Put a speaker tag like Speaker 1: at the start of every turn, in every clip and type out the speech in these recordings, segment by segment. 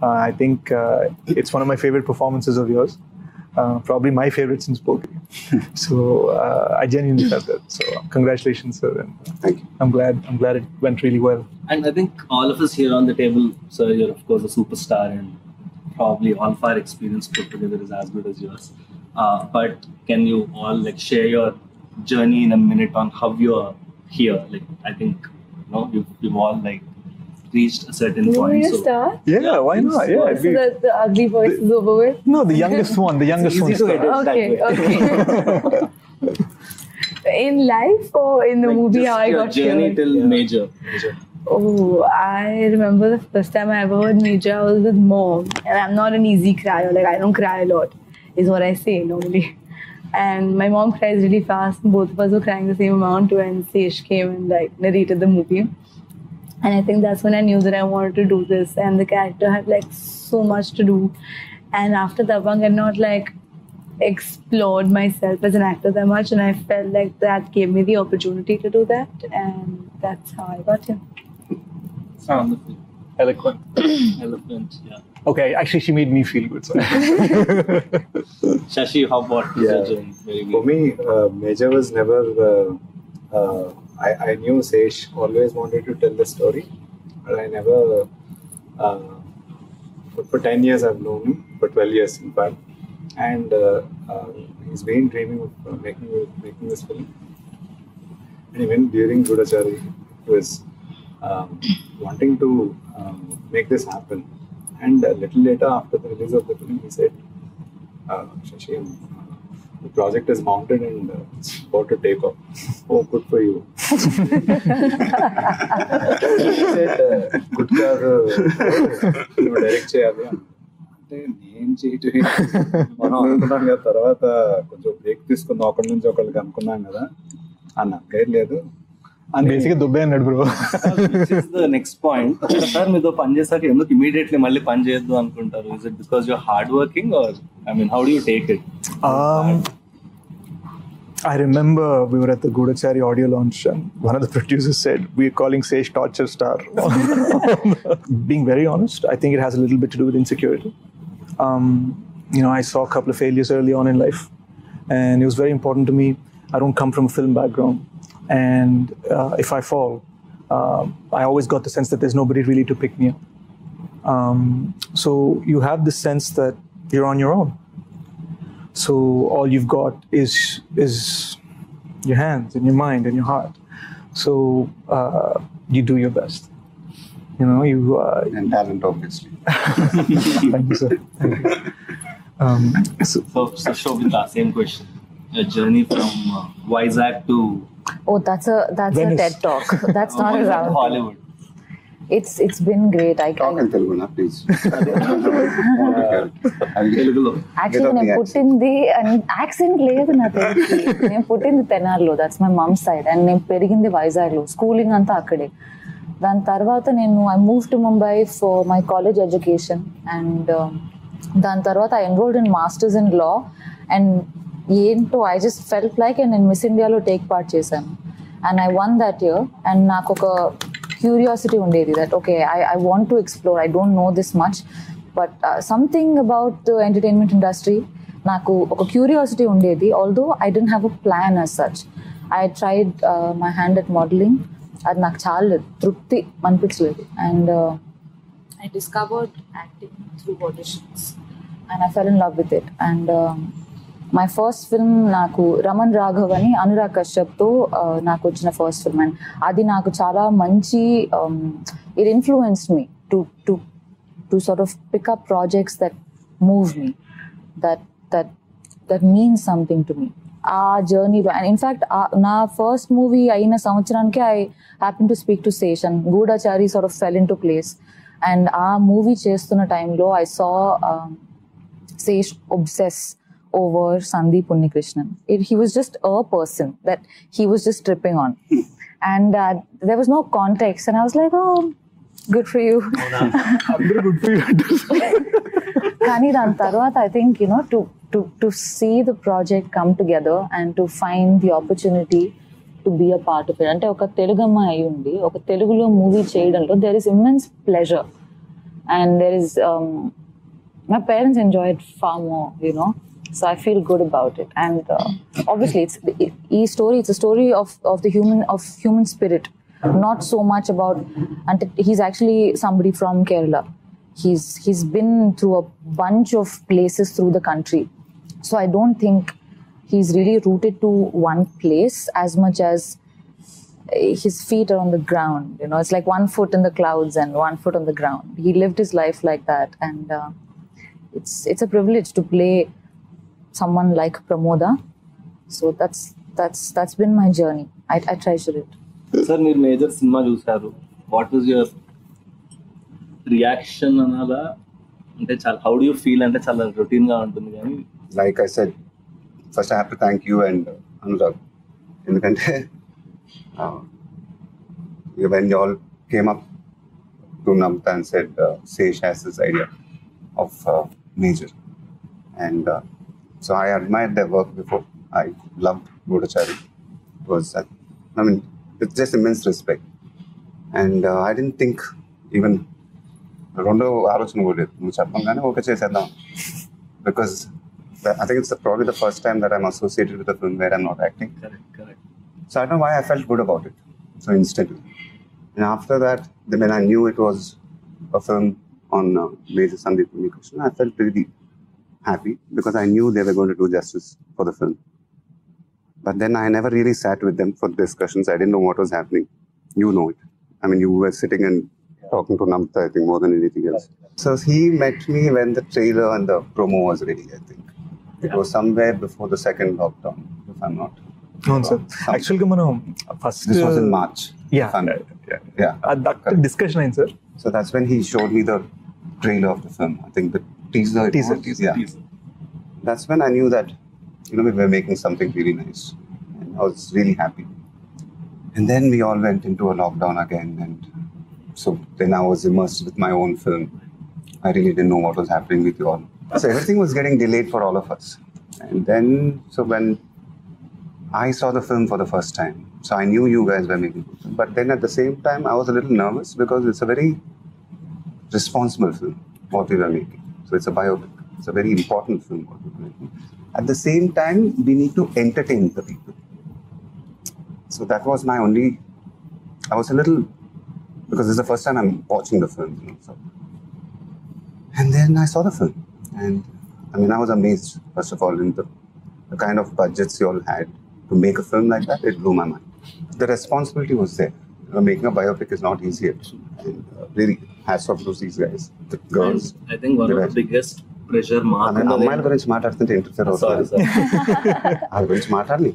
Speaker 1: I think it's one of my favorite performances of yours. Probably my favorite since Poki. So I genuinely felt that. So congratulations, sir. And
Speaker 2: Thank you.
Speaker 1: I'm glad it went really well.
Speaker 3: And I think all of us here on the table, sir, you're of course a superstar, and probably all of our experience put together is as good as yours. But can you all like share your journey in a minute on how you're here? Like I think you've all like reached a certain point.
Speaker 4: You start?
Speaker 1: Yeah, why not? Yeah.
Speaker 4: So that the ugly voice is over with?
Speaker 1: No, the youngest one. The youngest one.
Speaker 4: Okay. In life or in the
Speaker 3: Like,
Speaker 4: movie,
Speaker 3: just
Speaker 4: how I
Speaker 3: your
Speaker 4: got
Speaker 3: journey
Speaker 4: here?
Speaker 3: till Major.
Speaker 4: Oh, I remember the first time I ever heard Major, I was with mom. And I'm not an easy crier. Like, I don't cry a lot, is what I say normally. And my mom cries really fast. And both of us were crying the same amount when Sesh came and like narrated the movie. And I think that's when I knew that I wanted to do this. And the character had like so much to do. And after Dabang, I had not like explored myself as an actor that much. And I felt like that gave me the opportunity to do that. And that's how I got here.
Speaker 3: Wonderful.
Speaker 1: Eloquent.
Speaker 3: Eloquent, yeah.
Speaker 1: Okay, actually, she made me feel good. So.
Speaker 3: Shashi, how about your journey? Very
Speaker 2: For
Speaker 3: good.
Speaker 2: me, Major was never. I knew Sesh always wanted to tell the story, but I never. For 10 years, I've known him. For 12 years, in fact, and he's been dreaming of making this film. And even during Gudachari, he was wanting to make this happen. And a little later, after the release of the film, he said, Shashi, the project is mounted and it's about to take off. Oh, good for you. He said, good కాదు నువ్వు direct చేయాలి అంటే నేను చేయటం మనం అనుకున్నాం కదా, తర్వాత కొంచెం బ్రేక్ తీసుకుందాం, ఒకరి నుంచి ఒకరికి అనుకున్నాం కదా అన్న గైడ్ లేదు
Speaker 1: బేసిక్గా దుబ్బే అన్నాడు బ్రో.
Speaker 3: నెక్స్ట్ పాయింట్, సార్ మీతో పని చేశాక ఎందుకు ఇమీడియట్లీ మళ్ళీ పని చేయొద్దు అనుకుంటారు? Is it because your hard working or I mean how do you take it?
Speaker 1: I remember we were at the Gudachari audio launch and one of the producers said, we're calling Sesh Torture Star. Being very honest, I think it has a little bit to do with insecurity. I saw a couple of failures early on in life and it was very important to me. I don't come from a film background. And if I fall, I always got the sense that there's nobody really to pick me up. So you have this sense that you're on your own. So all you've got is your hands and your mind and your heart. So you do your best. You
Speaker 2: and talent, obviously.
Speaker 1: Thank you, sir. Thank you.
Speaker 3: So Shobita, same question. Your journey from Vizag to
Speaker 5: Oh, that's a
Speaker 1: Venice.
Speaker 5: TED talk. That's not around.
Speaker 3: Hollywood.
Speaker 5: It's been great.
Speaker 2: Talk in Telugu, please.
Speaker 5: Actually, నేను పుట్టింది accent లేదు నా తెలిసి. నేను పుట్టింది తెనాలిలో, that's my mom side, and నేను పెరిగింది వైజాగ్లో, స్కూలింగ్ అంతా అక్కడే. దాని తర్వాత I move to Mumbai for my college education, and దాని తర్వాత I enrolled in masters in law. And ఏంటో ఐ జస్ట్ ఫెల్ట్ లైక్ నేను మిస్ ఇండియాలో టేక్ పార్ట్ చేశాను, and I won that year. And నాకు ఒక క్యూరియాసిటీ ఉండేది that okay I want to explore, I don't know this much, but something about the entertainment industry నాకు ఒక curiosity ఉండేది. Although I don't have a plan as such. I tried my hand at modelling, అది నాకు చాలా తృప్తి అనిపించలేదు. And I discovered acting through auditions and I fell in love with it. And my first film నాకు రమణ్ రాఘవ్ అని అనురాగ్ కశ్యప్తో నాకు వచ్చిన first film, and అది నాకు చాలా మంచి it influenced me to sort of pick up projects that move me, that means something to me ఆ జర్నీలో. అండ్ ఇన్ఫ్యాక్ట్ నా ఫస్ట్ మూవీ అయిన సంవత్సరానికి I happen to speak to Sesh and Goodachari sort of fell in to place. And ఆ movie చేస్తున్న టైంలో I saw Sesh obsess over Sandeep Unnikrishnan. He was just a person that he was just tripping on. And there was no context. And I was like, oh, good for you.
Speaker 1: good for you.
Speaker 5: Kani dan tarvata, I think, to see the project come together and to find the opportunity to be a part of it. Ante oka Telugama ayundi, oka Telugulo movie cheyadamlo there is immense pleasure. and there is my parents enjoy it far more, you know. So I feel good about it, and obviously it's a story of the human spirit, not so much about. And he's actually somebody from Kerala. He's been through a bunch of places through the country, so I don't think he's really rooted to one place as much as his feet are on the ground. You know, it's like 1 foot in the clouds and 1 foot on the ground. He lived his life like that, and it's a privilege to play someone like Pramoda. So that's been my journey. I treasure it.
Speaker 3: Sir, మీరు major cinema చూసారు. What was your reaction అనాలా అంటే చాలా how do you feel అంటే చాలా routine గా ఉంటుంది కానీ
Speaker 6: like I said, first I have to thank you and Anurag. ఎందుకంటే when you all came up to Namta and said Sesh has this idea of Mejor, and so I admired their work before. I loved Gudachari. It was, I mean, it's just immense respect, and I didn't think even రెండో ఆలోచన కూడా లేదు. నువ్వు చెప్పంగానే okay చేసేద్దాం, because I think it's probably the first time that I'm associated with a film where I'm not acting.
Speaker 3: Correct.
Speaker 6: So I don't know why I felt good about it so instantly. And after that, when I knew it was a film on Major Sandeep Krishna, I felt really happy because I knew they were going to do justice for the film. But then I never really sat with them for discussions. I didn't know what was happening. You know it. I mean, you were sitting and talking to Namta, I think, more than anything else. So he met me when the trailer and the promo was ready, I think. It was somewhere before the second lockdown, if I'm not.
Speaker 1: No, sir. Actually, first.
Speaker 6: This was in March.
Speaker 1: Yeah. That discussion, sir.
Speaker 6: So that's when he showed me the trailer of the film. I think the teaser. Yeah. That's when I knew that, you know, we were making something really nice, and I was really happy. And then we all went into a lockdown again, and so then I was immersed with my own film. I really didn't know what was happening with you all. So everything was getting delayed for all of us. And then, so when I saw the film for the first time, so I knew you guys were making it. But then at the same time, I was a little nervous because it's a very responsible film, what we were making. So it's a biopic. It's a very important film, what we were making. At the same time, we need to entertain the people. So that was my only, I was a little, because this is the first time I'm watching the film. You know, so. And then I saw the film. And I mean, I was amazed, first of all, in the kind of budgets you all had to make a film like that. It blew my mind. The responsibility was there. You know, making a biopic is not easy. And really, hats off to these guys, the girls.
Speaker 3: And I think one of the biggest pressure mark.
Speaker 6: అమ్మాయిల గురించి మాట్లాడుతుంటే interfere అవుతుంది. వాళ్ళ గురించి మాట్లాడాలి.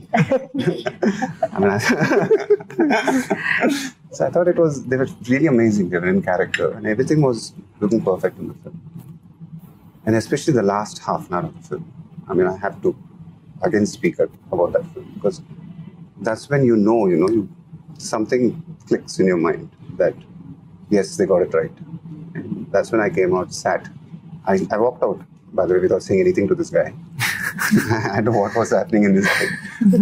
Speaker 6: So I thought they were really amazing. They were in character, and everything was looking perfect in the film. And especially the last half an hour of the film. I mean, I have to again speak about that film because that's when you know, something clicks in your mind that yes, they got it right. And that's when I came out, sat. I walked out, by the way, without saying anything to this guy. I don't know what was happening in his head.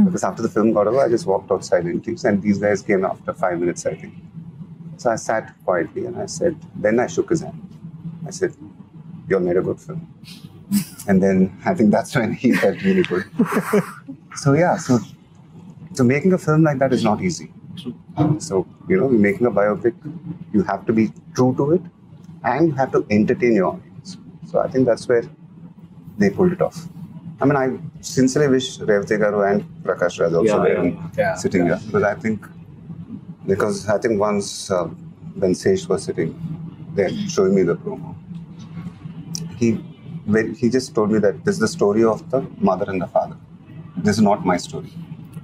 Speaker 6: Because after the film got over, I just walked out silently. And these guys came after 5 minutes, I think. So I sat quietly and I said, then I shook his hand. I said, you all made a good film. And then I think that's when he felt really good. So yeah, so making a film like that is not easy. So, making a biopic, you have to be true to it and you have to entertain your audience. So I think that's where they pulled it off. I mean, I sincerely wish Revati Garu and Prakash Raj also were sitting here. Because I think once when Sesh was sitting there showing me the promo, he just told me that this is the story of the mother and the father. This is not my story.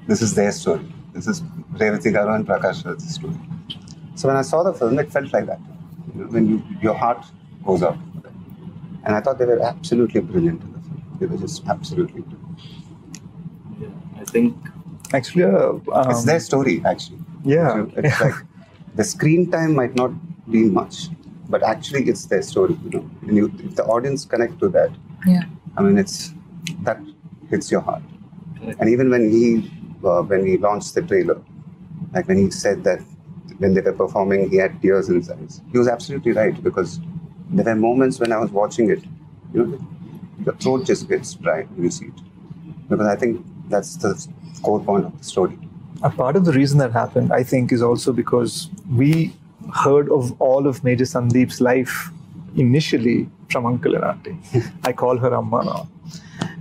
Speaker 6: This is their story. This is Revati Garu and Prakash Raj's story. So when I saw the film, it felt like that. When your heart goes out for them. And I thought they were absolutely brilliant in the film. They were just absolutely brilliant.
Speaker 3: Yeah, I think
Speaker 1: actually
Speaker 6: it's their story, actually.
Speaker 1: Yeah.
Speaker 6: It's like the screen time might not be much, but actually it's their story. And if the audience connect to that, I mean, that hits your heart.
Speaker 3: Correct.
Speaker 6: And even when he launched the trailer, like when he said that when they were performing, he had tears in his eyes. He was absolutely right because there were moments when I was watching it, you know, your throat just gets dry when you see it. Because I think that's the core point of the story.
Speaker 1: A part of the reason that happened, I think, is also because we heard of all of Major Sandeep's life initially from Uncle and Auntie. I call her Amma now.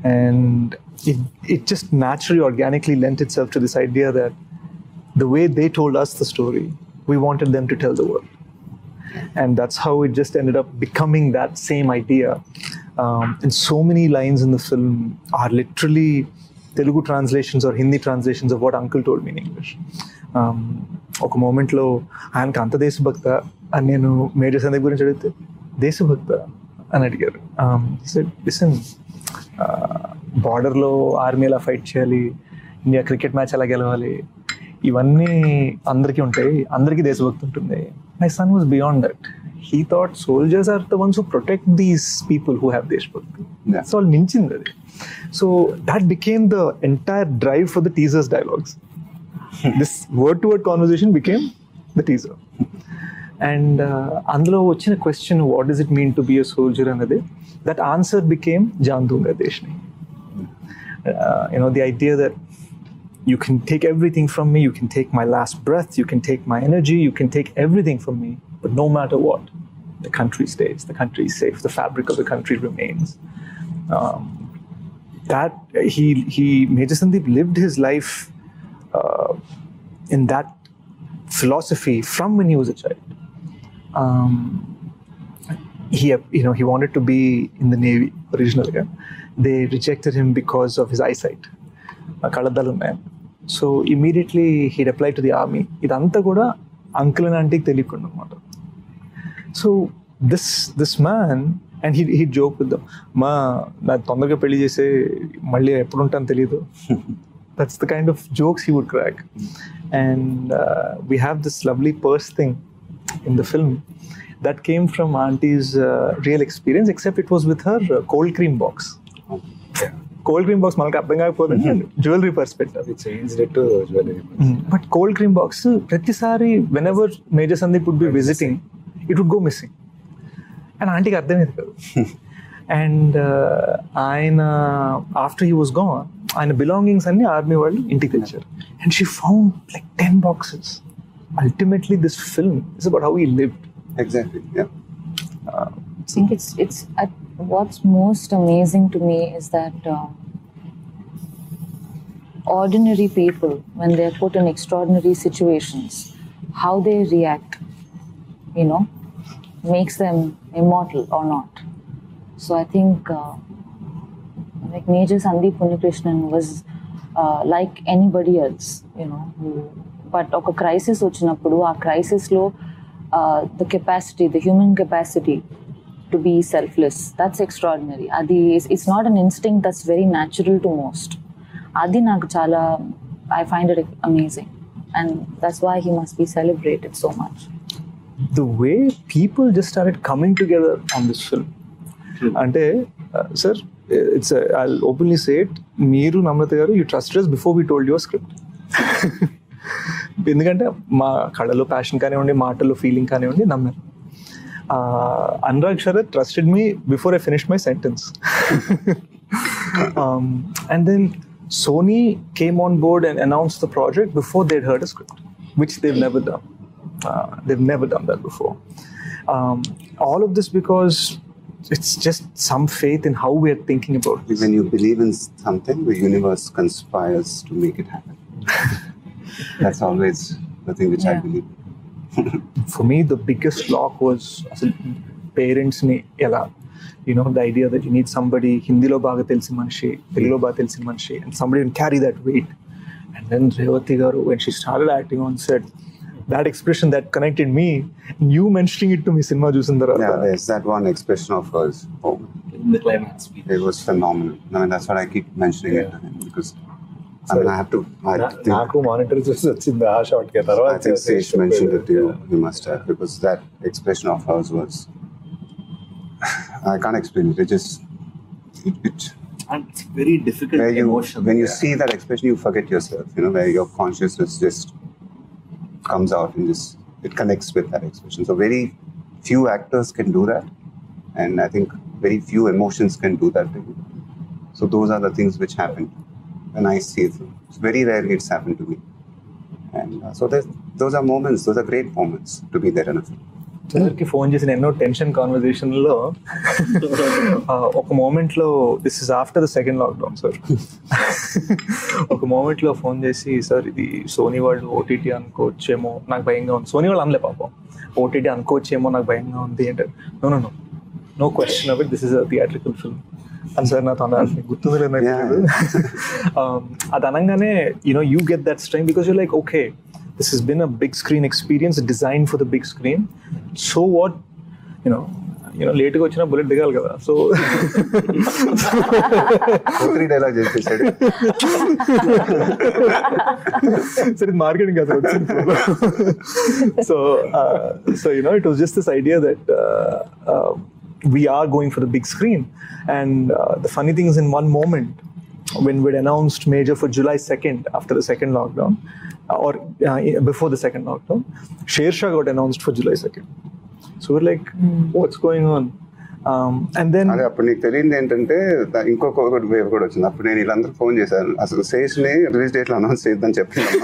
Speaker 1: And it just naturally, organically lent itself to this idea that the way they told us the story, we wanted them to tell the world. And that's how it just ended up becoming that same idea. And so many lines in the film are literally Telugu translations or Hindi translations of what Uncle told me in English. ఒక మూమెంట్లో ఆయనకు అంత దేశభక్త అని నేను major Sandeep గురించి అడిగితే దేశభక్త అని అడిగారు. లిసన్, బార్డర్లో ఆర్మీ ఎలా ఫైట్ చేయాలి, ఇండియా క్రికెట్ మ్యాచ్ ఎలా గెలవాలి, ఇవన్నీ అందరికీ ఉంటాయి, అందరికీ దేశభక్తి ఉంటుంది. My son was beyond that. He thought soldiers are the ones who protect these people who have deshbhakti. That's all minchindi adi. So that became the entire drive for the teaser's dialogues. This word-to-word conversation became the teaser. And అందులో వచ్చిన question, what does it mean to be a soldier anade, that answer became Jaan Dunga Deshni. The idea that you can take everything from me, you can take my last breath, you can take my energy, you can take everything from me, but no matter what, the country stays, the country is safe, the fabric of the country remains. That he Major Sandeep lived his life in that philosophy from when he was a child. He wanted to be in the Navy originally. They rejected him because of his eyesight. Kaladdalu man. So immediately he'd applied to the army. Idantha kuda uncle and auntie teliyakunda anamata. So this man, and he'd joke with them, ma na tondarga pelli chese malli eppudu untanu teliyadu. That's the kind of jokes he would crack. And we have this lovely purse thing in the film that came from auntie's real experience, except it was with her cold cream box. Cold cream box మనకు అర్థం కాకపోతే jewellery purse పెట్టారు. But cold cream box ప్రతిసారి whenever major Sandeep would be visiting, it would go missing. And ఆంటీకి అర్థమయ్యేది కాదు. And ఆయన after he was gone, ఆయన బిలాంగింగ్స్ అన్ని ఆర్మీ వాళ్ళు ఇంటికి తెచ్చారు. And she found like 10 boxes. Ultimately this film is about how he lived.
Speaker 6: Exactly, yeah.
Speaker 5: I think it's what's most amazing to me is that ordinary people, when they're put in extraordinary situations, how they react, makes them immortal or not. So I think like Major Sandeep Unnikrishnan was like anybody else, but oka crisis vachinappudu aa crisis lo the capacity, the human capacity to be selfless, that's extraordinary. Adi it's not an instinct that's very natural to most. Adi naaku chala, I find it amazing, and that's why he must be celebrated so much.
Speaker 1: The way people just started coming together on this film, ante sir, I'll openly say it, meeru Namrata garu, you trusted us before we told you a script. ఎందుకంటే మా కళలో passion కానివ్వండి, మాటల్లో feeling కానివ్వండి, నమ్మారు. Anurag Sharath trusted me before I finished my sentence. And then Sony came on board and announced the project before they'd heard a script, which they've never done. They've never done that before. All of this because it's just some faith in how we're thinking about this.
Speaker 6: When you believe in something, the universe conspires to make it happen. That's always the thing which I believe.
Speaker 1: For me, the biggest block was parents ni ela. The idea that you need somebody Hindi lo baga telsi manishi, Telugu lo baga telsi manishi, and somebody can carry that weight. And then Revati garu, when she started acting on set, that expression that connected me, you mentioning it to me cinema jusin tarvata.
Speaker 6: Yeah, there's that one expression of hers. Oh,
Speaker 3: In the climax speech.
Speaker 6: It was phenomenal. I mean, that's what I keep mentioning it to him, because I have to.
Speaker 2: నాకు monitor చూసి వచ్చింది ఆ shot కి తర్వాత.
Speaker 6: I think Sesh mentioned it to you. You must have, because that expression of hers was. I can't explain it. It just.
Speaker 3: And it's very difficult emotion.
Speaker 6: When you see that expression, you forget yourself. Where your consciousness just comes out and just it connects with that expression. So very few actors can do that, And I think very few emotions can do that to you. So those are the things which happen when I see it. It's very rarely it's happened to me. And so those are moments, those are great moments to be there in a film.
Speaker 1: సార్కి phone చేసిన ఎన్నో tension కాన్వర్జేషన్లో ఒక మూమెంట్లో, this is after the second lockdown sir, ఒక మూమెంట్లో phone చేసి, sir ఇది Sony వాళ్ళు ఓటీటీ అనుకోవచ్చేమో నాకు భయంగా ఉంది. సోనీ వాళ్ళు అనలే పాపం, ఓటీటీ అనుకోవచ్చేమో నాకు భయంగా ఉంది అంటే, no question of it, this is a theatrical film అని సార్ నాతో అన్నారు. గుర్తుంది లేదు నాకు. అది అనగానే you get that strength because you like, okay, this has been a big screen experience designed for the big screen. So what, late ga vachina bullet digali kada. So
Speaker 6: three dialogue chesaడు.
Speaker 1: Sir, marketing kada. So it was just this idea that we are going for the big screen. And the funny thing is, in one moment when we'd announced Mejor for July 2nd after the second lockdown, or before the second lockdown, Sheshu got announced for July 2nd. So we're like, what's going on? And then
Speaker 6: అదే అప్పుడు నీకు తెలియదు ఏంటంటే ఇంకొక wave కూడా వచ్చింది. అప్పుడు నేను వీళ్ళందరూ ఫోన్ చేశాను, అసలు శేష్ని రిలీజ్ డేట్లో అనౌన్స్ చేద్దాం చెప్తున్నాను.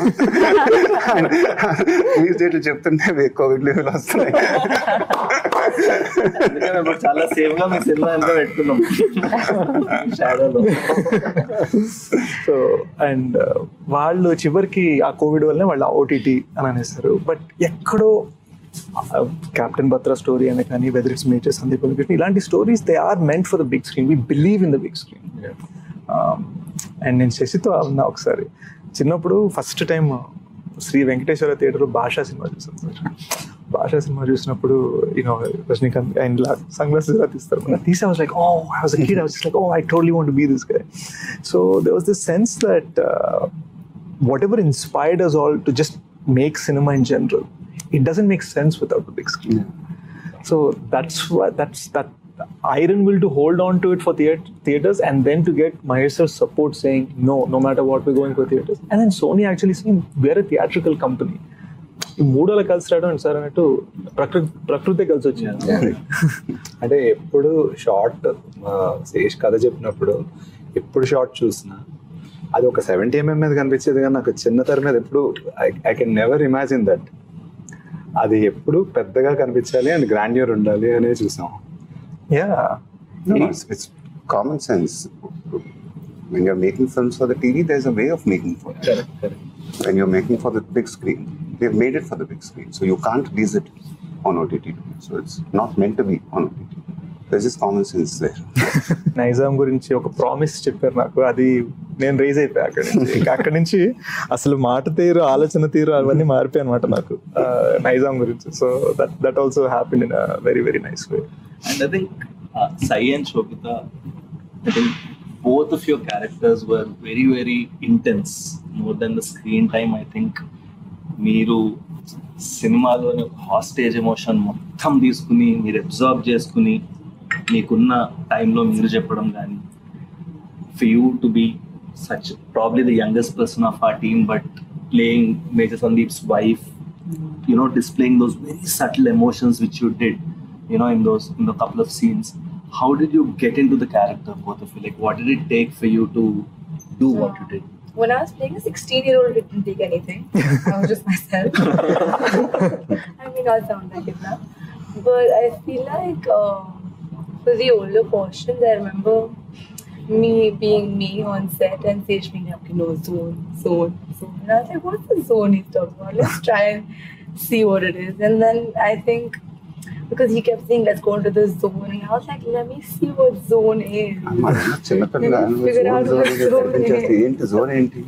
Speaker 6: రిలీజ్ డేట్లు చెప్తుంటే కోవిడ్ లెవెల్ వస్తున్నాయి.
Speaker 3: చాలా సేఫ్ గా మీ సినిమా ఎంత పెట్టుకున్నాం షాడోలో.
Speaker 1: సో అండ్ వాళ్ళు చివరికి ఆ కోవిడ్ వల్లనే వాళ్ళు ఓటీటీ అని అనేస్తారు. బట్ ఎక్కడో క్యాప్టెన్ బత్రా స్టోరీ అనే కానీ, వెదర్ ఇట్స్ మేజర్ సందీప్ ఇలాంటి stories, they are meant for the big screen. We believe in the big screen. And నేను శశితో ఉన్నా ఒకసారి చిన్నప్పుడు ఫస్ట్ టైం శ్రీ వెంకటేశ్వర థియేటర్లో భాషా సినిమా చూసాను సార్. భాషా సినిమా చూసినప్పుడు రజనీకాంత్ ఆయన సన్ గ్లాసెస్ ఇలా తీస్తారు. తీసి I was like, oh, I was a kid, I was just like, oh, I totally want to be this guy. So there was this sense that whatever inspired us all to just make cinema in general, it doesn't make sense without the big screen. So that's that iron will to hold on to it for theaters, and then to get Mahesh's support saying no matter what, we're going for theaters. And then Sony actually saying, we're a theatrical company. ఈ మూడోలా కలిసి రావడం sir అన్నట్టు ప్రకృతి కలిసి వచ్చింది.
Speaker 2: అంటే ఎప్పుడు short Sesh కథ చెప్పినప్పుడు ఎప్పుడు షార్ట్ చూసినా అది ఒక 70 mm మీద కనిపించేది, కానీ నాకు చిన్న తెర మీద ఎప్పుడు I can never imagine that అది ఎప్పుడు పెద్దగా కనిపించాలి అండ్ గ్రాండ్యూర్ ఉండాలి అనేది చూసాం.
Speaker 6: It's common sense. When you're making films for the TV, there's a way of making for it.
Speaker 2: Correct.
Speaker 6: When you're making for the big screen, they've made it for the big screen, so you can't release it on OTT. So it's not meant to be on OTT. There's just common sense there.
Speaker 1: Nizam గురించి ఒక promise చెప్పారు నాకు, అది నేను raise అయిపోయా అక్కడి నుంచి అసలు మాట తీరు, ఆలోచన తీరు అవన్నీ మారిపోయాయి అనమాట నాకు నైజాం గురించి. So that also happened in a very very nice way.
Speaker 3: And I think Sai and Shobita, I think both of your characters were very very intense, more than the screen time. I think మీరు సినిమాలోని hostage emotion మొత్తం తీసుకుని మీరు observe చేసుకుని మీకున్న టైంలో మీరు చెప్పడం కానీ, for you to be such probably the youngest person of our team, but playing Major Sandeep's wife, displaying those very subtle emotions which you did, in the couple of scenes. How did you get into the character, both of you? Like, what did it take for you to do what you did?
Speaker 4: When I was playing a 16-year-old, it didn't take anything. I was just myself. I mean, I'll sound like it now. But I feel like for the older portions, I remember me being me on set and Sage being like, zone. And I was like, what's the zone he's talking about? Let's try and see what it is. And then I think, because he kept saying, let's go into the zone. And I was like, let me see what zone is.
Speaker 6: Figure out what zone is. Zone ఏంటి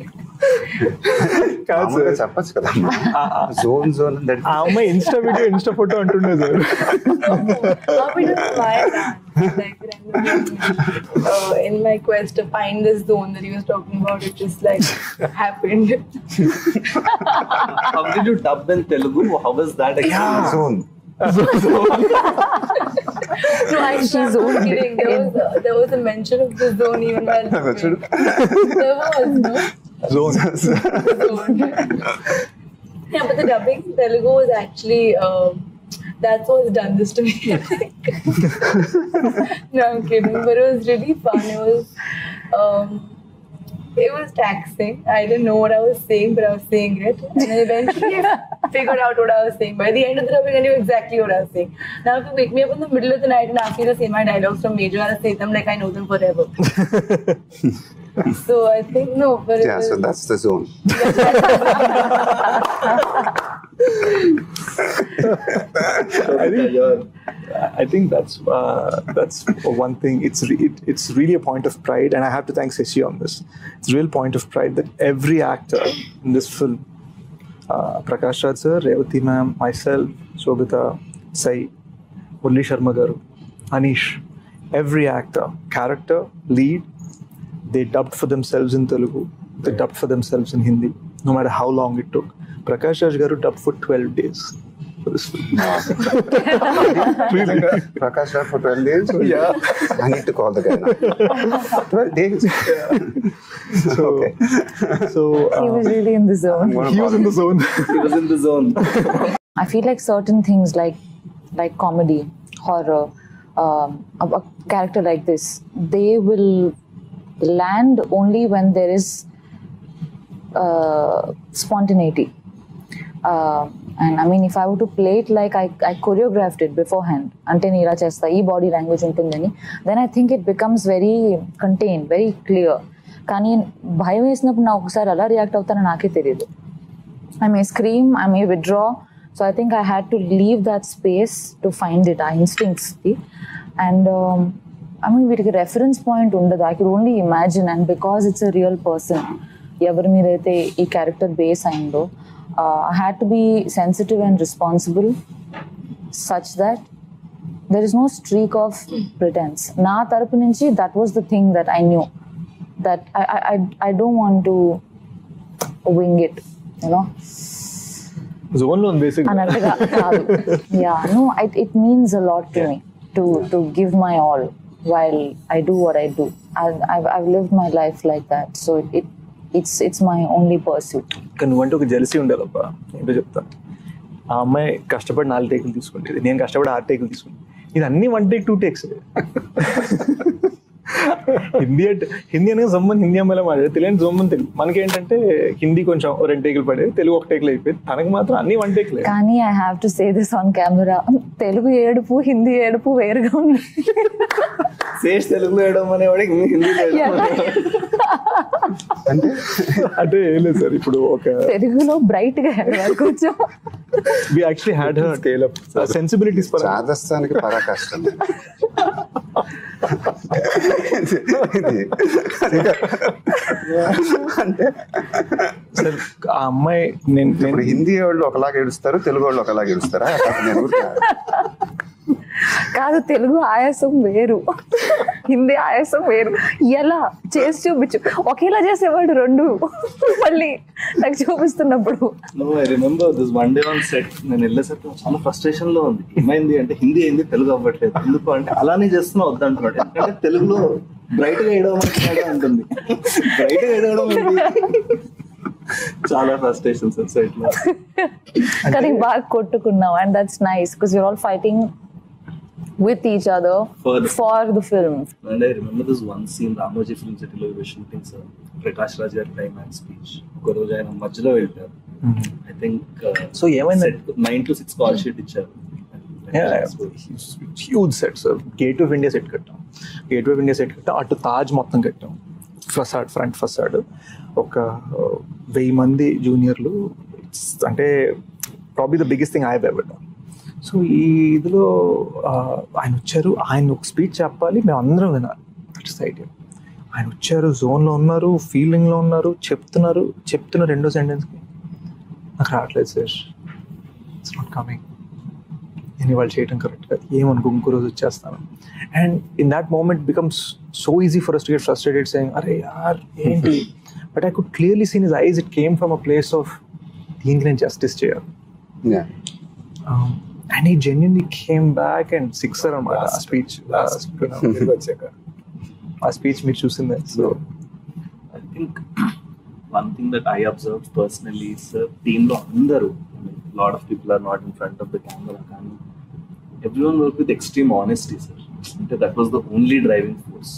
Speaker 6: చెప్పచ్చు కదా zone
Speaker 1: ఆ అమ్మాయి Insta video Insta photo అంటుండే sir.
Speaker 4: In my quest to find this zone that he was talking about, it just like happened.
Speaker 3: How did you dub in Telugu? How was that experience?
Speaker 6: zone.
Speaker 4: No, actually, zone kidding. There was a mention of the zone even while there was, no?
Speaker 1: Zone.
Speaker 4: Yeah, but the dubbing in Telugu was actually that's what's done this to me. No, I'm kidding. But it was really fun. It was taxing. I didn't know what I was saying, but I was saying it. And then eventually I figured out what I was saying. By the end of the dubbing, I knew exactly what I was saying. Now if you wake me up in the middle of the night and ask me to say my dialogues from Mejor, I'll say them like I know them forever. So I think, no, but
Speaker 6: Yeah, so that's the zone.
Speaker 1: I think that's one thing. It's really a point of pride, and I have to thank Sheshu on this. It's a real point of pride that every actor in this film, Prakash Raj sir, Revati ma'am, myself, Shobita, Sai, Murli Sharma garu, Anish, every actor, character, lead, they dubbed for themselves in Telugu. They dubbed for themselves in Hindi, no matter how long it took. Prakash Raj garu dubbed for 12 days. For this film.
Speaker 6: Really? Prakash Raj for 12 days?
Speaker 1: Yeah.
Speaker 6: I need to call the guy now. 12 days?
Speaker 1: So,
Speaker 6: Okay.
Speaker 5: He was really in the zone.
Speaker 1: He was in the zone.
Speaker 3: He was in the zone.
Speaker 5: I feel like certain things like comedy, horror, a character like this, they will land only when there is spontaneity. And I mean, if I were to play it like I choreographed it beforehand, ante neela chesta ee body language untundani, then I think it becomes very contained, very clear. Kani bhayam vesinapudu na okasari ala react avutana naake teliyadu. I may scream, I may withdraw. So I think I had to leave that space to find it, our instincts. And I mean, వీటికి reference point ఉండదు. I could only imagine, and because it's a real person, ఎవరి మీద అయితే ఈ character base అయిందో, I had to be sensitive and responsible such that there is no streak of pretense. Na tarapu nunchi, that was the thing that I knew, that I don't want to wing it, you know.
Speaker 1: Zone on basically.
Speaker 5: Anantaga kaadu. Yeah, no, it means a lot to me to give my all while I do what I do. I've lived my life like that, so it's my only pursuit.
Speaker 1: కానీ నువ్వంటే ఒక jealousy ఉండేదబ్బా. ఏంటో చెప్తాను. ఆ అమ్మాయి కష్టపడి 4 టేకులు తీసుకుంటుంది, నేను కష్టపడి 6 టేకులు తీసుకుంటాను. ఇది అన్ని 1 టేక్ 2 టేక్స్. హిందీ అనేది జమ్మని హిందీ అమ్మాయిలో మాట్లాడే, తెలియని జమ్మని తెలుగు. మనకేంటంటే హిందీ కొంచెం 2 టేకులు పడేది, తెలుగు 1 టేకులు అయిపోయింది. తనకు మాత్రం అన్ని 1 టేకులే.
Speaker 5: కానీ I have to say this on camera, Telugu ఏడుపు హిందీ ఏడుపు వేరుగా ఉంది.
Speaker 3: శేష్ తెలుగులో వేయడం అనేవాడికి హిందీలో
Speaker 1: అంటే ఏం లేదు సార్, ఇప్పుడు ఒక
Speaker 5: తెలుగులో బ్రైట్ గా కొంచెం
Speaker 1: we actually had her scale up sensibilities for
Speaker 6: రాజస్థాన్కి పరాకాష్టం. అంటే
Speaker 1: ఆ అమ్మాయి
Speaker 6: ఇప్పుడు హిందీ వాళ్ళు ఒకలాగా ఏడుస్తారు, తెలుగు వాళ్ళు ఒకలాగా ఏడుస్తారా?
Speaker 5: కాదు, తెలుగు ఆయాసం వేరు, హిందీ ఆయాసం వేరు. ఎలా చేసి చూపించు, ఒకేలా చేసేవాడు రెండు మళ్ళీ నాకు చూపిస్తున్నప్పుడు.
Speaker 3: I remember this one day on set, నేను వెళ్ళేసరికి చాలా ఫ్రస్ట్రేషన్ లో ఉంది. ఏమైంది అంటే హిందీ అయింది, తెలుగు అవ్వట్లేదు. ఎందుకు అంటే అలానే చేస్తున్నా వద్దంటున్నాడు. ఎందుకంటే తెలుగులో బ్రైట్ గా వేయడం అంటుంది, బ్రైట్ గా వేయడం చాలా ఫ్రస్ట్రేషన్ సార్ సెట్ లో.
Speaker 5: కానీ బాగా కొట్టుకున్నాం, and that's nice because you're all fighting with each other for the film.
Speaker 3: And I remember this one scene, Ramoji Film City lo we were shooting, sir. Prakash Raj gaరి climax speech. Oka roju ayana madhyalo veltaru. I think
Speaker 1: so ఏమైంది
Speaker 3: 9 to 6 call sheet ఇచ్చారు.
Speaker 1: Huge set sir. Gate of India set కట్టాం, అటు తాజ్ మొత్తం కట్టాం, facade, front facade. ఒక 1000 మంది జూనియర్లు, అంటే probably the biggest thing I have ever done. So ఈ ఇదిలో ఆయన వచ్చారు, ఆయన ఒక స్పీచ్ చెప్పాలి, మేము అందరం వినాలి. That's idea. ఆయన వచ్చారు, జోన్లో ఉన్నారు, ఫీలింగ్లో ఉన్నారు, చెప్తున్న రెండో సెంటెన్స్కి నాకు రావట్లేదు సార్, ఇట్స్ నాట్ కమింగ్. నేను వాళ్ళు చేయడం కరెక్ట్గా ఏమనుకో, ఇంకో రోజు వచ్చేస్తాను. And in that moment becomes so easy for us to get frustrated saying అరే యార్ ఏంటి. But I could clearly seen his eyes, it came from a place of దీనికి నేను జస్టిస్ చేయాలి. And he genuinely came back and sixer on my speech. A speech మీరు చూసిందే. So
Speaker 3: I think one thing that I observed personally is team లో అందరూ, lot of people are not in front of the camera, కానీ everyone worked with extreme honesty, sir. That was the only driving force.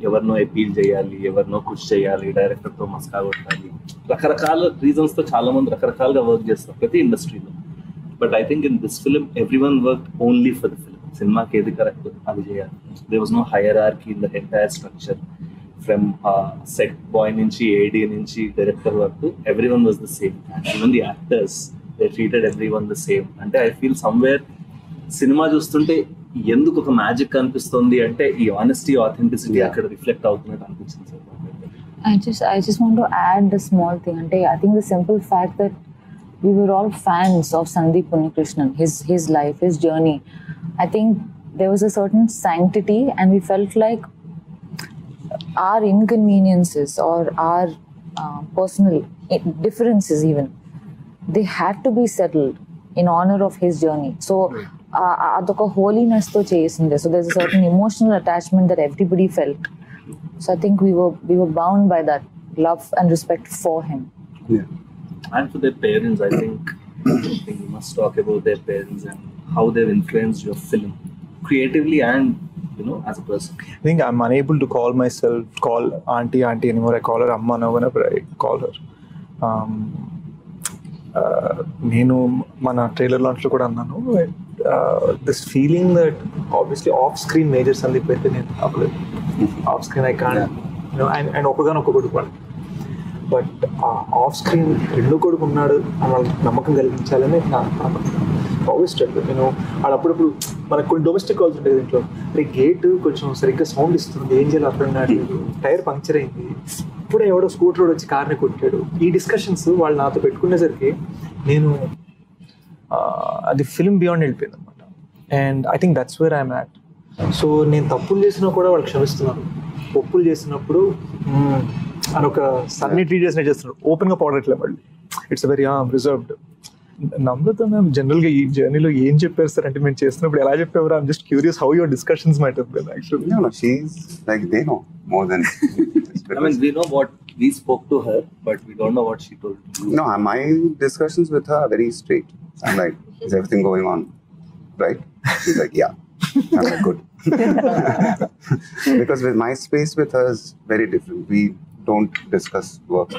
Speaker 3: ఎవరినో appeal చేయాలి, ఎవరినో కృషి చేయాలి, డైరెక్టర్తో మస్కా కొట్టాలి, రకరకాల రీజన్స్తో చాలా మంది రకరకాలుగా వర్క్ చేస్తారు ప్రతి ఇండస్ట్రీలో. But I think in this film everyone work only for the film. సినిమాకి ఏది కరెక్ట్ అది చేయాలి. There was no hierarchy in the entire structure. From set boy నుంచి, ఏడీ నుంచి, డైరెక్టర్ వరకు everyone was the same. Even the actors, they treated everyone the same. అంటే I feel somewhere cinema చూస్తుంటే ఎందుకు ఒక మ్యాజిక్ అనిపిస్తుంది అంటే ఈ ఆనెస్టీ, ఆథెంటిసిటీ అక్కడ రిఫ్లెక్ట్ అవుతున్నట్టు అనిపించింది sir.
Speaker 5: I just want to add a small thing. I think the simple fact that we were all fans of Sandeep Unnikrishnan, his life, his journey. I think there was a certain sanctity, and we felt like our inconveniences or our personal differences even, they had to be settled in honor of his journey. So అదొక holiness తో చేసింది. So there's a certain emotional attachment that everybody felt. So I think we were bound by that love and respect for him.
Speaker 6: Yeah.
Speaker 3: And for their parents, I think you must talk about their parents and how they've influenced your film creatively and, you know, as a person.
Speaker 1: I think I'm unable to call auntie anymore. I call her Amma now whenever I call her. నేను మన trailer లాంచ్లో కూడా అన్నాను, this feeling that obviously off screen major Sandeep అయితే నేను అవ్వలేదు. Off screen I can, and ఒకగానో ఒక కొడుకు వాడు. బట్ ఆఫ్ స్క్రీన్ రెండో కొడుకు ఉన్నాడు అని వాళ్ళకి నమ్మకం కలిగించాలని ఆల్వేస్ చెప్పాను నేను. వాళ్ళు అప్పుడప్పుడు మనకు కొన్ని డొమెస్టిక్ కాల్స్ ఉంటాయి దీంట్లో, అంటే గేట్ కొంచెం సరిగ్గా సౌండ్ ఇస్తుంది, ఏం చేయాలి అర్థం కావట్లేదు, టైర్ పంక్చర్ అయింది, ఇప్పుడే ఎవడో స్కూటర్ రోడ్ వచ్చి కార్ని కొట్టాడు. ఈ డిస్కషన్స్ వాళ్ళు నాతో పెట్టుకునేసరికి నేను అది ఫిల్మ్ బియాండ్ వెళ్ళిపోయింది అనమాట. And I think that's where I'm at. So నేను తప్పులు చేసినా కూడా వాళ్ళు క్షమిస్తున్నారు, ఒప్పులు చేసినప్పుడు అని ఒక సన్ని ట్రీట్ చేస్తున్నారు, ఓపెన్గా పడట్లేదు మళ్ళీ. It's very reserved. Namrata ma'am జనరల్గా ఈ జర్నీలో ఏం చెప్పారు సార్ అంటే మేము చేస్తున్నప్పుడు ఎలా చెప్పేవారు? I'm just curious how your discussions might have been actually.
Speaker 6: No, she's like, they know more than
Speaker 3: I mean, we know what we spoke to her, but we don't know what she told you.
Speaker 6: No, my discussions with her are very straight. I'm like, is everything going on right? She's like, yeah. I'm like, good. Because with my space with her is very different. We don't discuss work.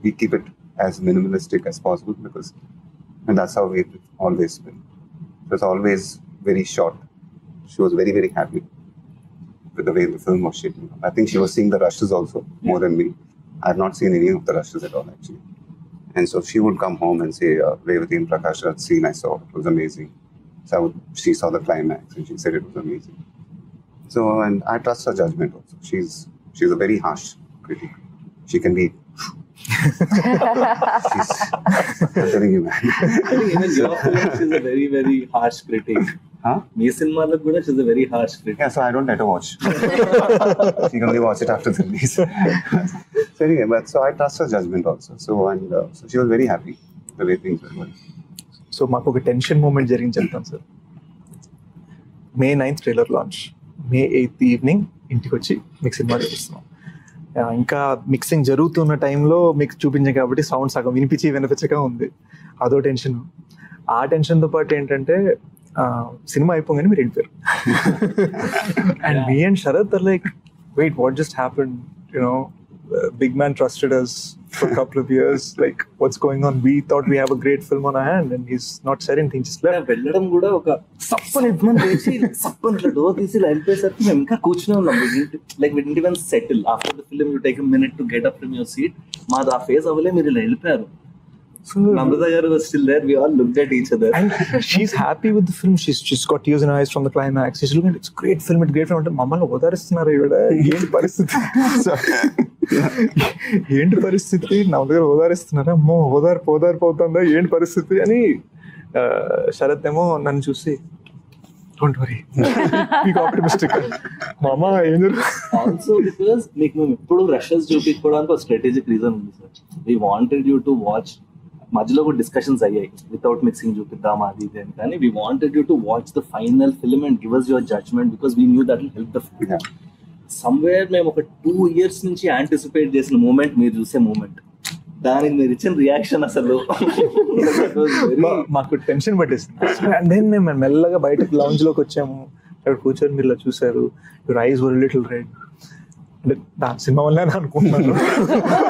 Speaker 6: We keep it as minimalistic as possible because, and that's how we've always been. It was always very short. She was very, very happy with the way the film was shaping up. I think she was seeing the rushes also more than me. I have not seen any of the rushes at all actually. And so she would come home and say, Revati and Prakash, that scene I saw, it was amazing. So she saw the climax and she said it was amazing. So, and I trust her judgment also. She's a very harsh critic. She can be I'm telling you, man.
Speaker 3: I think even your film, she's a very, very harsh critic.
Speaker 6: Huh?
Speaker 3: Me cinema kuda she's a very harsh critic.
Speaker 6: Yeah, so I don't let her watch. She can only watch it after the release. So anyway, but so I trust her judgment also. So so she was very happy the way things were going.
Speaker 1: So మాకు ఒక tension moment జరిగింది చెప్తాను sir. May 9th trailer launch, May 8th evening ఇంటికి వచ్చి మీకు cinema చూపిస్తున్నాం. ఇంకా mixing జరుగుతున్న టైంలో మీకు చూపించాం కాబట్టి సౌండ్ సగం వినిపించగా ఉంది, అదో టెన్షన్. ఆ టెన్షన్తో పాటు ఏంటంటే సినిమా అయిపోగానే మీరు వెళ్ళిపోయారు. And me and Sharath are like, wait what just happened, you know big man trusted us for a couple of years, like what's going on? We thought we have a great film on our hand and he's not said anything, just left.
Speaker 3: వెళ్ళడం కూడా ఒక సప్పని ఇద్మని వేసి సప్పని ఇట్లా door తీసి వెళ్ళిపోయేసరికి మేము ఇంకా కూర్చునే ఉన్నాం. Like we didn't even settle after the film. You take a minute to get up from your seat. మాది ఆ ఫేజ్ అవ్వలే, మీరు ఇలా వెళ్ళిపోయారు. Namrata garu was still there. We all looked at each other.
Speaker 1: And she's happy with the film. She's got tears in her eyes from the climax. She's looking at, it's a great film. It's great film. Mamma ఓదారిస్తున్నారు ఈవిడ, ఏంటి పరిస్థితి, ఏంటి పరిస్థితి, నా దగ్గర ఓదారిస్తున్నారా, అమ్మో ఓదారిపోతుందా, ఏంటి పరిస్థితి అని. శరత్ ఏమో నన్ను చూసి, డోంట్ వరీ, బీ ఆప్టిమిస్టిక్. మామ ఏం జరుగుతుంది.
Speaker 3: ఆల్సో బికాస్ మీకు మేము ఎప్పుడు రషెస్ చూపించుకోవడానికి ఒక స్ట్రాటజిక్ రీజన్ ఉంది sir. We wanted you to watch. మధ్యలో కూడా డిస్కషన్స్ అయ్యాయి, వితౌట్ మిక్సింగ్ చూపిద్దాం అది ఇది అని. కానీ we wanted you to watch the final film and give us your judgement because we knew that will help the film. Somewhere మేము ఒక 2 years నుంచి యాంటిసిపేట్ చేసిన మూమెంట్ మీరు చూసే మూమెంట్. దానికి మీరు ఇచ్చిన రియాక్షన్ అసలు
Speaker 1: మాకు టెన్షన్ పట్టేసింది. అండ్ దెన్ మేము మెల్లగా బయటకు లౌంజ్ లోకి వచ్చాము. అక్కడ కూర్చొని మీరు ఇలా చూసారు. Your eyes were little red. అంటే దాని సినిమా వల్లే అనుకుంటున్నాను.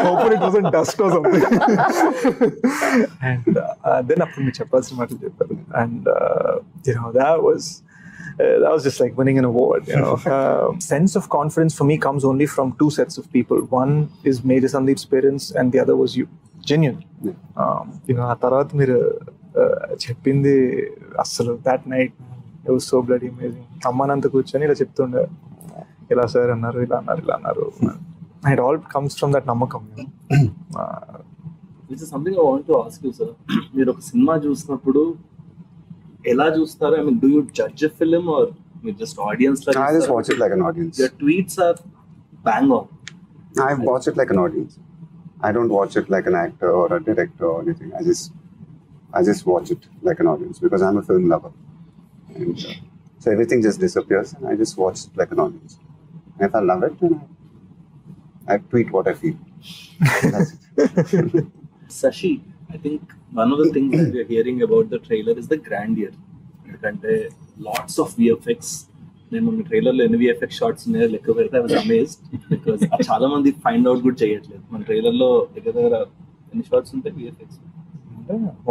Speaker 1: Hopeful it wasn't dust or something. And then అప్పుడు మీరు చెప్పాల్సిన మాటలు చెప్పారు. And that was just like winning an award, you know. Sense of confidence for me comes only from two sets of people. One is Major Sandeep's parents and the other was you. Genuine. You know, ఆ తర్వాత మీరు చెప్పింది అసలు that night it was so bloody amazing. అమ్మానంత కూర్చొని ఇలా చెప్తుండే, ఇలా sir అన్నారు, ఇలా అన్నారు, ఇలా అన్నారు. It all comes from that నమ్మకం.
Speaker 3: Which is something I want to ask you, sir. మీరు ఒక సినిమా చూసినప్పుడు ఎలా చూస్తారు? I mean, do you judge a film or you just audience like?
Speaker 6: I just watch it like an audience.
Speaker 3: Your tweets are bang on.
Speaker 6: I watch it like an audience. I don't watch it like an actor or a director or anything. I just watch it like an audience because I'm a film lover. And so everything just disappears and I just watch it like an audience. And if I love it, then I tweet what I feel. That's it.
Speaker 3: Sashi, I think one of the things that we are hearing about the trailer is the grandeur. ఎందుకంటే lots of VFX. నేను మన ట్రైలర్లో ఎన్ని VFX shorts ఉన్నాయో లెక్క పెడితే I was amazed because చాలా మంది ఫైండ్ అవుట్ కూడా చేయట్లేదు. మన ట్రైలర్లో దగ్గర ఎన్ని షార్ట్స్ ఉంటాయి VFX?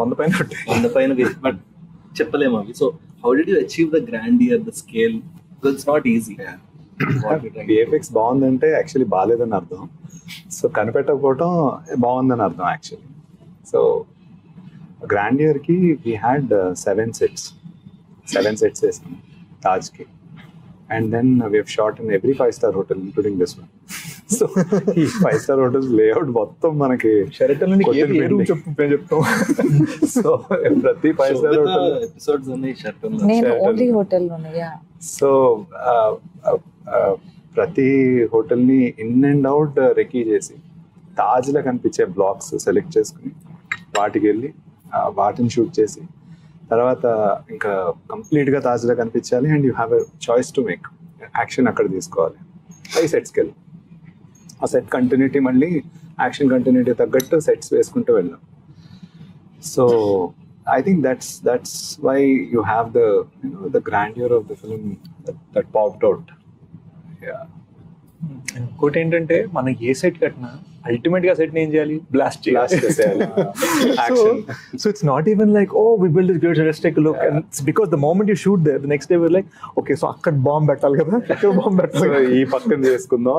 Speaker 3: 100 పైన బట్ చెప్పలేము అవి. So how did you achieve the grandeur, the scale? Because it's not easy.
Speaker 2: VFX బాగుందంటే యాక్చువల్లీ బాగాలేదని అర్థం. సో కనిపెట్టకపోవటం బాగుందని అర్థం యాక్చువల్లీ. సో గ్రాండియర్కి వీ హ్యాడ్ 7 sets వేసాం తాజ్కి. And then we have shot in every 5-star hotel including this one. So ఈ 5-star hotels లేఅవుట్ మొత్తం మనకి
Speaker 1: షెరటన్ చెప్తాం.
Speaker 2: సో ప్రతి 5-star hotel
Speaker 3: ఎపిసోడ్స్ ఉన్నాయి షర్టన్.
Speaker 5: నేను ఓన్లీ హోటల్లోనే.
Speaker 2: సో ప్రతి హోటల్ని ఇన్ అండ్ అవుట్ రెకీ చేసి తాజ్లో కనిపించే బ్లాక్స్ సెలెక్ట్ చేసుకుని వాటికి వెళ్ళి వాటిని షూట్ చేసి తర్వాత ఇంకా కంప్లీట్గా తాజ్లో కనిపించాలి. And you have a choice to make action అక్కడ తీసుకోవాలి. 5 sets వెళ్ళి ఆ సెట్ కంటిన్యూటీ మళ్ళీ యాక్షన్ కంటిన్యూటీ తగ్గట్టు సెట్స్ వేసుకుంటూ వెళ్ళాం. So I think that's why you have the grandeur of the film that popped out. Yeah.
Speaker 1: ఇంకోటి ఏంటంటే మనం ఏ సెట్ కట్టినా అల్టిమేట్ గా సెట్ ఏం చేయాలి? బ్లాస్ట్ చేయాలి. So it's not even like, oh, we built this great, let's take a look. And it's because the moment you shoot there, the next day we're like, okay, so అక్కడ bomb పెట్టాలి కదా, ఇక్కడ bomb పెట్టాలి,
Speaker 2: ఈ పక్కన చేసుకుందాం,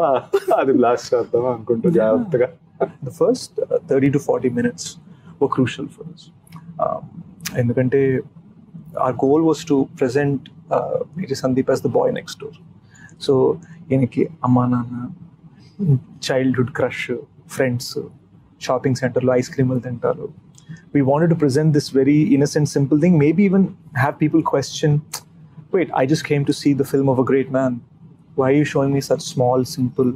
Speaker 2: అది blast చేద్దాం అనుకుంటూ జాగ్రత్తగా.
Speaker 1: The first 30 to 40 minutes were crucial for us. ఎందుకంటే our goal was to present Major Sandeep as the boy next door. So ఈయనకి అమ్మా నాన్న, చైల్డ్హుడ్ క్రష్, ఫ్రెండ్స్, షాపింగ్ సెంటర్లో ఐస్ క్రీములు తింటారు. We wanted to present this very innocent, simple thing, maybe even have people question, wait, I just came to see the film of a great man. Why are you showing me such small, simple,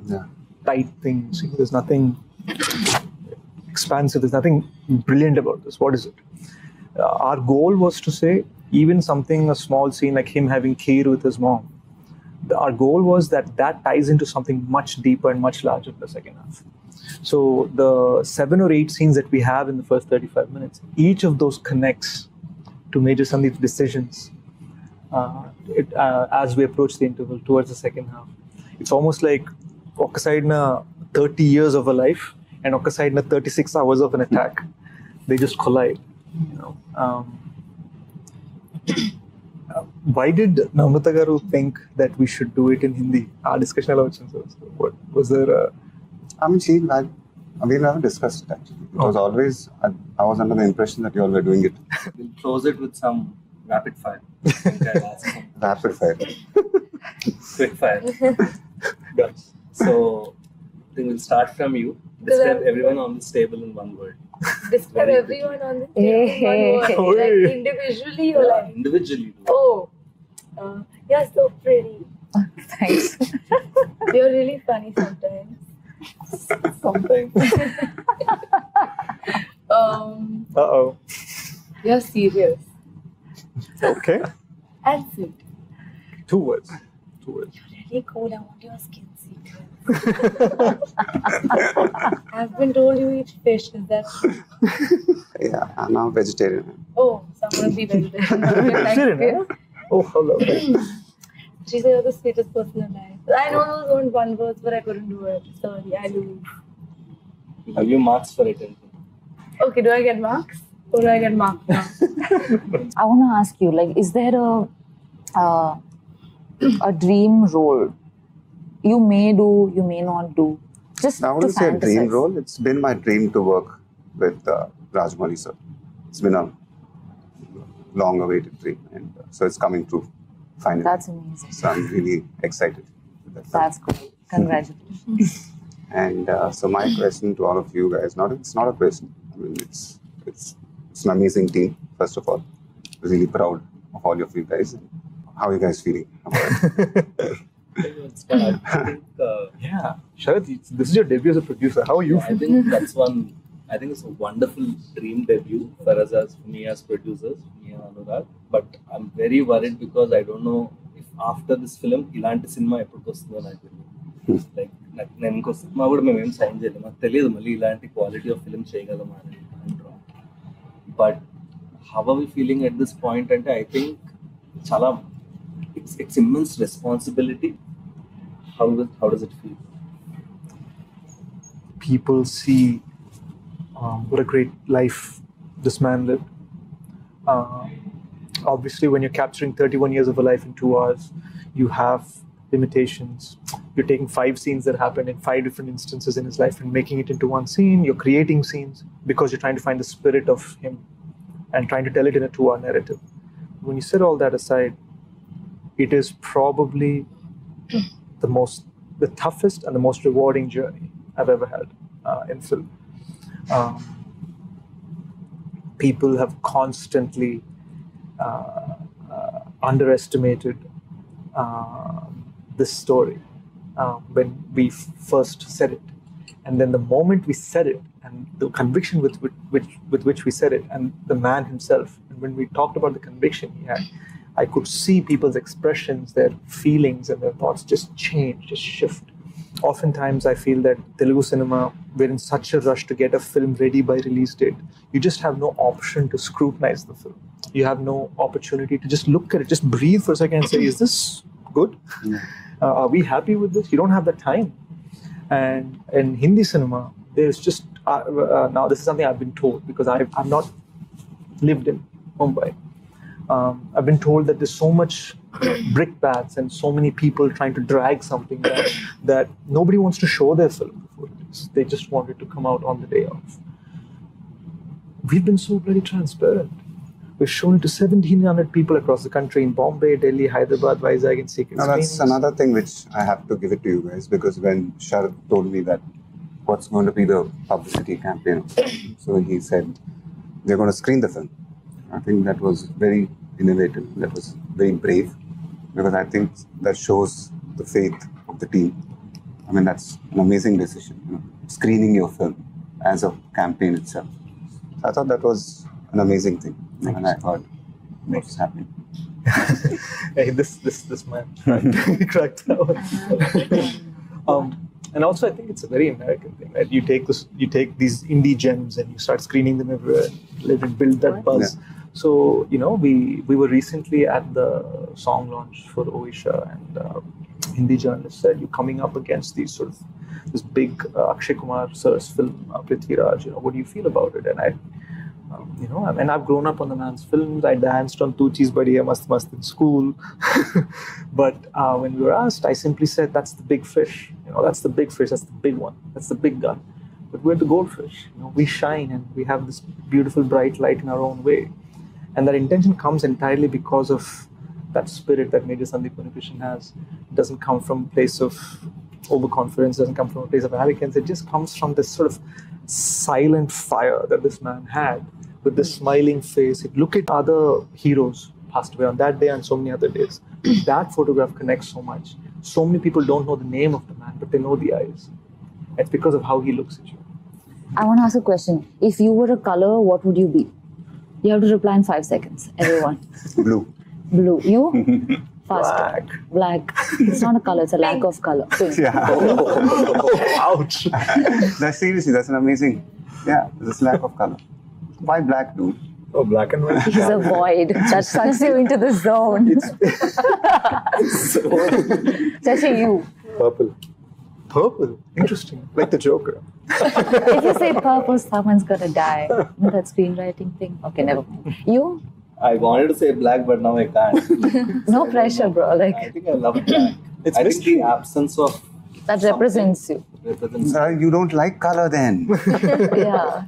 Speaker 1: tight things? There's nothing expansive, there's nothing brilliant about this. What is it? Our goal was to say, even something, a small scene like him having kheer with his mom, our goal was that ties into something much deeper and much larger in the second half. So the 7 or 8 scenes that we have in the first 35 minutes, each of those connects to Major Sandeep's decisions as we approach the interval towards the second half. It's almost like oka side na 30 years of a life and oka side na 36 hours of an attack. They just collide, you know. Why did Namrata garu think that we should do it in Hindi? Our discussion ela vachindi, sir. What was there?
Speaker 6: I mean, we never discussed it actually. It was always, I was under the impression that you all were doing it.
Speaker 3: We'll close it with some rapid fire.
Speaker 6: Rapid fire.
Speaker 3: Quick fire. So, I think we'll start from you. Describe everyone on this table in one word.
Speaker 4: Describe everyone on this table. Like individually or like
Speaker 3: individually.
Speaker 4: Oh, you're so pretty.
Speaker 5: Thanks.
Speaker 4: You're really funny sometimes.
Speaker 1: Sometimes.
Speaker 4: You're serious
Speaker 1: Okay.
Speaker 4: and sweet.
Speaker 1: 2 words.
Speaker 4: hey Cole, I want your skin secret. I've been told you eat fish, is that true?
Speaker 6: Yeah, I'm now vegetarian.
Speaker 4: Oh, so I'm gonna be vegetarian.
Speaker 1: Oh, how lovely.
Speaker 4: She said you're the sweetest person alive. I know those weren't one words, but I couldn't do it. Sorry, I lose.
Speaker 3: Have you marks for it?
Speaker 4: Okay, do I get marks? Or do I get marked now?
Speaker 5: I want to ask you, like, is there a dream role you may do, you may not do? Just
Speaker 6: I
Speaker 5: to
Speaker 6: wouldn't say a dream
Speaker 5: fantasize.
Speaker 6: role. It's been my dream to work with Rajmouli sir. It's been a long-awaited dream, and so it's coming true finally.
Speaker 5: That's amazing.
Speaker 6: So I'm really excited. With that.
Speaker 5: That's cool. Congratulations.
Speaker 6: And so my question to all of you guys, it's not a question. I mean, it's an amazing team. First of all, really proud of all of you guys. How are you guys feeling about it?
Speaker 3: It's fun. I think,
Speaker 1: Yeah. Sharat, this is your debut as a producer. How are you
Speaker 3: I
Speaker 1: feeling?
Speaker 3: think that's one. I think it's a wonderful dream debut for us as me as producers, me and Anurag. But I'm very worried because I don't know if after this film, ilanti cinema eppudu vastundho నాకు తెలియదు. Like నేను ఇంకో cinema కూడా మేము ఏం sign చేయలేదు. నాకు తెలియదు మళ్ళీ ఇలాంటి క్వాలిటీ ఆఫ్ ఫిల్మ్ చేయగలమా అని. But how are we feeling at this point? And I think it's immense responsibility. How does it feel?
Speaker 1: People see what a great life this man lived. Obviously, when you're capturing 31 years of a life in 2 hours, you have limitations. You're taking 5 scenes that happened in 5 different instances in his life and making it into one scene. You're creating scenes because you're trying to find the spirit of him and trying to tell it in a 2-hour narrative. When you set all that aside, it is probably the toughest and the most rewarding journey I've ever had in film. People have constantly underestimated this story when we first said it. And then the moment we said it, and the conviction with which we said it, and the man himself, and when we talked about the conviction he had, I could see people's expressions, their feelings and their thoughts just change, just shift. Oftentimes I feel that Telugu cinema, we're in such a rush to get a film ready by release date. You just have no option to scrutinize the film. You have no opportunity to just look at it, just breathe for a second and say, is this good? Are we happy with this? You don't have that time. And in Hindi cinema, there's just, now this is something I've been told because I've not lived in Mumbai. I've been told that there's so much brickbats and so many people trying to drag something that nobody wants to show their film before it is. They just want it to come out on the day of. We've been so bloody transparent. We've shown it to 1,700 people across the country in Bombay, Delhi, Hyderabad, Vizag, and secret screenings.
Speaker 6: That's another thing which I have to give it to you guys, because when Sharat told me that what's going to be the publicity campaign, so he said they're going to screen the film. I think that was very innovative. That was very brave, because I think that shows the faith of the team. I mean, that's an amazing decision, screening your film as a campaign itself. So I thought that was an amazing thing. And I heard what was happening.
Speaker 1: Hey, this man cracked that one. And also, I think it's a very American thing, right? You take these indie gems and you start screening them everywhere, let it build that buzz.
Speaker 6: Yeah.
Speaker 1: So, we were recently at the song launch for Oisha, and Hindi journalist said, you're coming up against this big Akshay Kumar sir's film, Prithviraj. What do you feel about it? And I've grown up on the man's films. I danced on Tu Cheez Badiya Mast Mast in school. But when we were asked, I simply said, that's the big fish. That's the big fish. That's the big one. That's the big gun. But we're the goldfish. We shine and we have this beautiful bright light in our own way. And that intention comes entirely because of that spirit that Major Sandeep Unnikrishnan has. It doesn't come from a place of overconfidence, doesn't come from a place of arrogance. It just comes from this sort of silent fire that this man had, with this smiling face. Look at other heroes passed away on that day and so many other days. That photograph connects so much. So many people don't know the name of the man, but they know the eyes. It's because of how he looks at you.
Speaker 5: I want to ask a question. If you were a color, what would you be? You have to reply in 5 seconds, everyone.
Speaker 6: Blue.
Speaker 5: Blue. You? Faster. Black. It's not a color, it's a lack of color. Pink.
Speaker 6: Yeah.
Speaker 1: Ouch.
Speaker 6: Seriously, that's an amazing. Yeah, there's a lack of color. Why black, dude?
Speaker 2: Oh, black and white.
Speaker 5: He's a void that sucks you into the zone. Especially you.
Speaker 2: Purple.
Speaker 1: Purple. Interesting. Like the Joker.
Speaker 5: If you say purple, someone's gonna die. That screenwriting thing. Okay, never mind. You?
Speaker 3: I wanted to say black, but now I can't.
Speaker 5: No pressure, bro.
Speaker 3: I
Speaker 5: Like
Speaker 3: think I love black.
Speaker 1: It's
Speaker 3: I think the absence of
Speaker 5: that represents you.
Speaker 3: represents.
Speaker 6: You don't like color then.
Speaker 5: Yeah.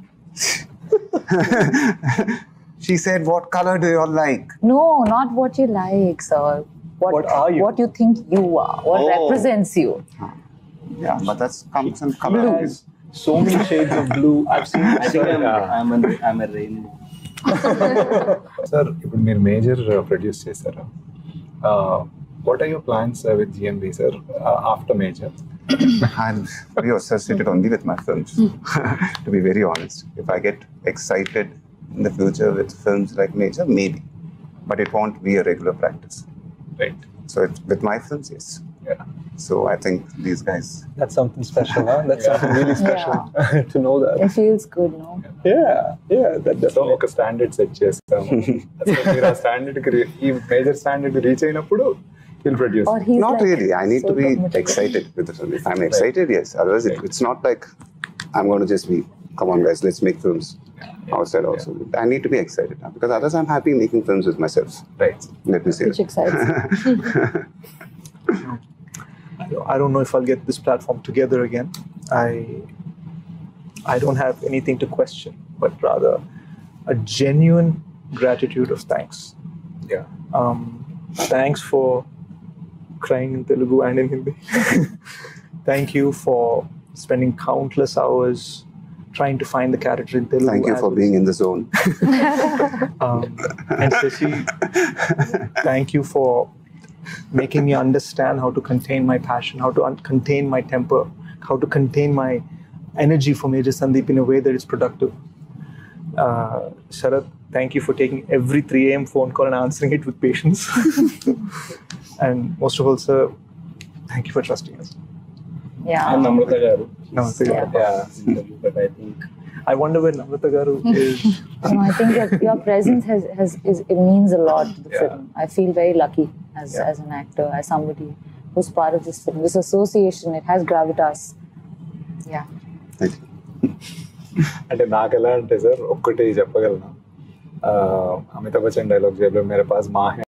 Speaker 6: She said, what color do you all like?
Speaker 5: No, not what you like, sir.
Speaker 1: What are you?
Speaker 5: What you think you are. What
Speaker 3: Oh.
Speaker 5: represents you.
Speaker 6: Yeah, but that comes in color.
Speaker 1: Has so many shades of blue. I've seen.
Speaker 3: I think I'm a rainbow.
Speaker 2: Sir ఇప్పుడు మీరు major produce చేశారు. What are your plans with GMB sir after major?
Speaker 6: I'm very associated only with my films, to be very honest. If I get excited in the future with films like Major, maybe. But it won't be a regular practice.
Speaker 2: Right.
Speaker 6: So with my films, yes.
Speaker 2: Yeah.
Speaker 6: So I think these guys,
Speaker 1: That's something special, huh? That's something really special to know that.
Speaker 5: It feels good, no?
Speaker 1: Yeah, that
Speaker 2: so
Speaker 1: definitely.
Speaker 2: ఒక standard set చేస్తాము. మీరు ఆ standard ఈ major standard reach అయినప్పుడు will produce.
Speaker 5: Or he's
Speaker 6: not
Speaker 5: like
Speaker 6: really. I need
Speaker 5: so
Speaker 6: to be
Speaker 5: committed.
Speaker 6: excited with the film. If I'm excited, yes. Otherwise, it's not like I'm going to just be, come on guys, let's make films outside also. I need to be excited now because otherwise I'm happy making films with myself.
Speaker 2: Right.
Speaker 6: Let me say
Speaker 5: Which
Speaker 6: that.
Speaker 5: excites you.
Speaker 1: I don't know if I'll get this platform together again. I don't have anything to question, but rather a genuine gratitude of thanks.
Speaker 2: Yeah.
Speaker 1: Thanks for crying in Telugu and in Hindi. Thank you for spending countless hours trying to find the character in Telugu.
Speaker 6: Thank you for being in the zone.
Speaker 1: And Shashi, thank you for making me understand how to contain my passion, how to contain my temper, how to contain my energy for Major Sandeep in a way that is productive. Sharat, thank you for taking every 3 a.m. phone call and answering it with patience. And most of all, sir, thank you for trusting us.
Speaker 5: Yeah.
Speaker 3: And Namrata garu.
Speaker 1: Namaste.
Speaker 3: Yeah, but I think
Speaker 1: I wonder where Namrata garu is.
Speaker 5: No, I think that your presence it means a lot to the
Speaker 2: Yeah.
Speaker 5: film. I feel very lucky as an actor, as somebody who's part of this film. This association, it has gravitas. Yeah.
Speaker 6: Thank you.
Speaker 2: అంటే నాకు ఎలా అంటే sir ఒక్కటి చెప్పగలను. Amitabh Bachchan dialogue జేబులో మేరే pass మా high